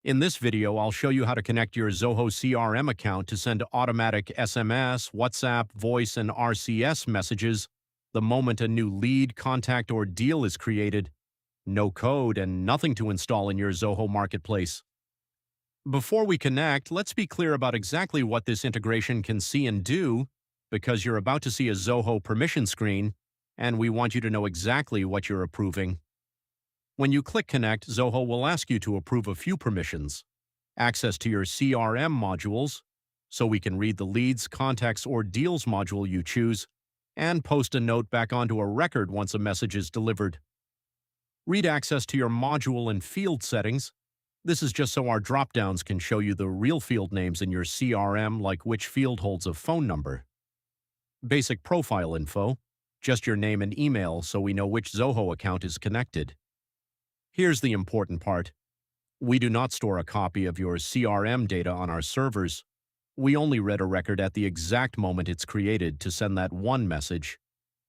In this video, I'll show you how to connect your Zoho CRM account to send automatic SMS, WhatsApp, voice, and RCS messages the moment a new lead, contact, or deal is created. No code and nothing to install in your Zoho marketplace. Before we connect, let's be clear about exactly what this integration can see and do, because you're about to see a Zoho permission screen, and we want you to know exactly what you're approving. When you click Connect, Zoho will ask you to approve a few permissions. Access to your CRM modules, so we can read the leads, contacts, or deals module you choose, and post a note back onto a record once a message is delivered. Read access to your module and field settings. This is just so our dropdowns can show you the real field names in your CRM, like which field holds a phone number. Basic profile info, just your name and email so we know which Zoho account is connected. Here's the important part. We do not store a copy of your CRM data on our servers. We only read a record at the exact moment it's created to send that one message.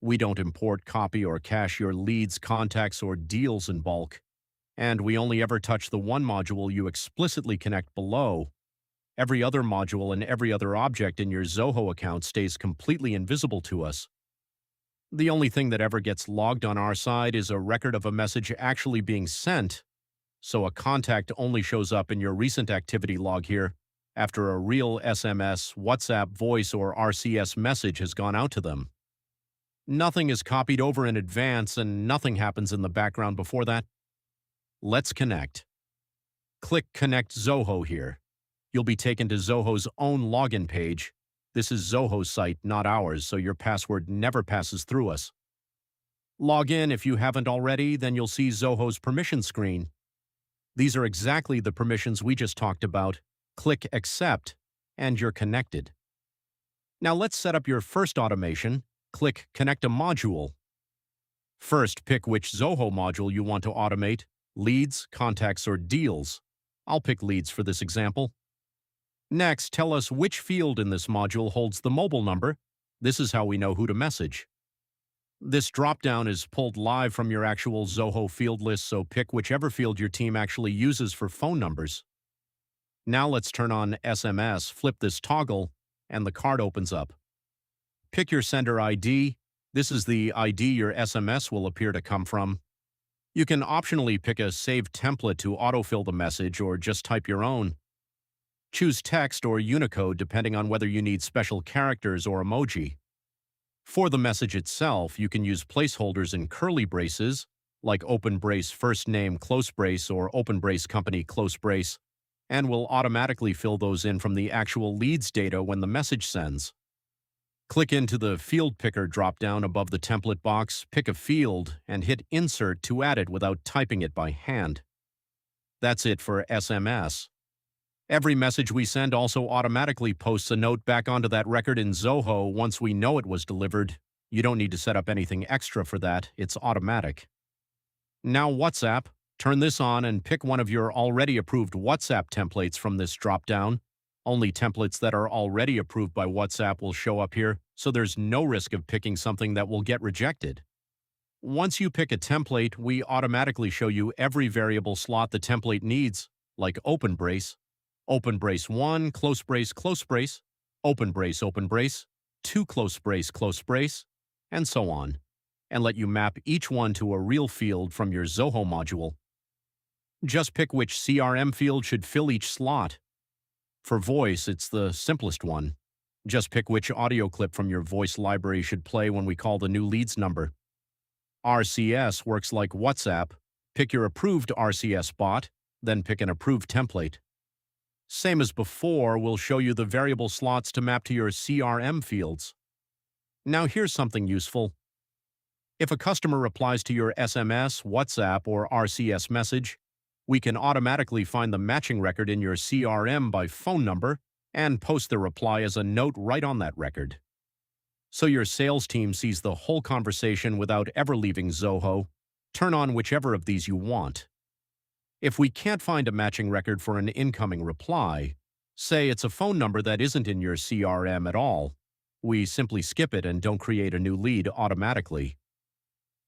We don't import, copy, or cache your leads, contacts, or deals in bulk. And we only ever touch the one module you explicitly connect below. Every other module and every other object in your Zoho account stays completely invisible to us. The only thing that ever gets logged on our side is a record of a message actually being sent, so a contact only shows up in your recent activity log here after a real SMS, WhatsApp, voice, or RCS message has gone out to them. Nothing is copied over in advance and nothing happens in the background before that. Let's connect. Click Connect Zoho here. You'll be taken to Zoho's own login page. This is Zoho's site, not ours, so your password never passes through us. Log in if you haven't already, then you'll see Zoho's permission screen. These are exactly the permissions we just talked about. Click Accept, and you're connected. Now let's set up your first automation. Click Connect a Module. First, pick which Zoho module you want to automate, leads, contacts, or deals. I'll pick leads for this example. Next, tell us which field in this module holds the mobile number. This is how we know who to message. This dropdown is pulled live from your actual Zoho field list, so pick whichever field your team actually uses for phone numbers. Now let's turn on SMS, flip this toggle, and the card opens up. Pick your sender ID. This is the ID your SMS will appear to come from. You can optionally pick a saved template to autofill the message or just type your own. Choose text or Unicode depending on whether you need special characters or emoji. For the message itself, you can use placeholders in curly braces, like open brace first name close brace or open brace company close brace, and will automatically fill those in from the actual leads data when the message sends. Click into the Field Picker dropdown above the template box, pick a field, and hit Insert to add it without typing it by hand. That's it for SMS. Every message we send also automatically posts a note back onto that record in Zoho once we know it was delivered. You don't need to set up anything extra for that, it's automatic. Now WhatsApp, turn this on and pick one of your already approved WhatsApp templates from this dropdown. Only templates that are already approved by WhatsApp will show up here, so there's no risk of picking something that will get rejected. Once you pick a template, we automatically show you every variable slot the template needs, like open brace 1, close brace, open brace, 2 close brace, and so on, and let you map each one to a real field from your Zoho module. Just pick which CRM field should fill each slot. For voice, it's the simplest one. Just pick which audio clip from your voice library should play when we call the new leads number. RCS works like WhatsApp. Pick your approved RCS bot, then pick an approved template. Same as before, we'll show you the variable slots to map to your CRM fields. Now here's something useful. If a customer replies to your SMS, WhatsApp, or RCS message, we can automatically find the matching record in your CRM by phone number and post the reply as a note right on that record. So your sales team sees the whole conversation without ever leaving Zoho. Turn on whichever of these you want. If we can't find a matching record for an incoming reply, say it's a phone number that isn't in your CRM at all, we simply skip it and don't create a new lead automatically.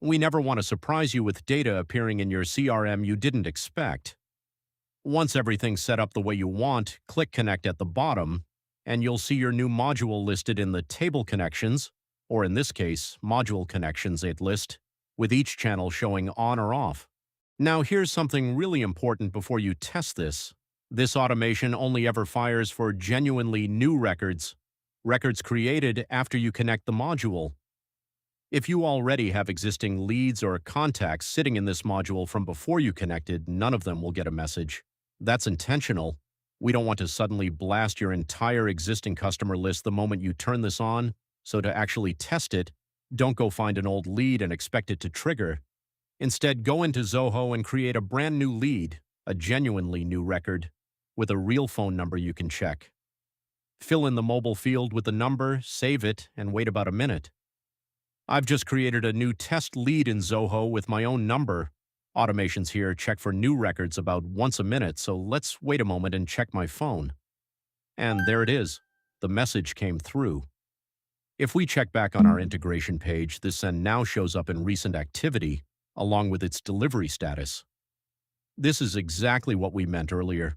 We never want to surprise you with data appearing in your CRM you didn't expect. Once everything's set up the way you want, click Connect at the bottom, and you'll see your new module listed in the Table Connections, or in this case, Module Connections list, with each channel showing on or off. Now here's something really important before you test this. This automation only ever fires for genuinely new records created after you connect the module. If you already have existing leads or contacts sitting in this module from before you connected, none of them will get a message. That's intentional. We don't want to suddenly blast your entire existing customer list the moment you turn this on, so to actually test it, don't go find an old lead and expect it to trigger. Instead, go into Zoho and create a brand new lead, a genuinely new record, with a real phone number you can check. Fill in the mobile field with the number, save it, and wait about a minute. I've just created a new test lead in Zoho with my own number. Automations here check for new records about once a minute, so let's wait a moment and check my phone. And there it is. The message came through. If we check back on our integration page, this send now shows up in recent activity, along with its delivery status. This is exactly what we meant earlier.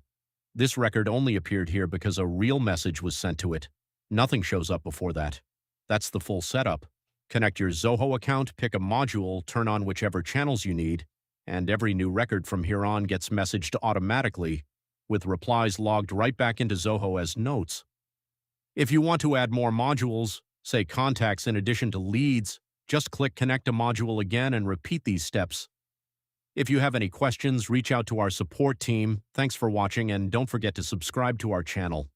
This record only appeared here because a real message was sent to it. Nothing shows up before that. That's the full setup. Connect your Zoho account, pick a module, turn on whichever channels you need, and every new record from here on gets messaged automatically, with replies logged right back into Zoho as notes. If you want to add more modules, say contacts in addition to leads, just click Connect a Module again and repeat these steps. If you have any questions, reach out to our support team. Thanks for watching, and don't forget to subscribe to our channel.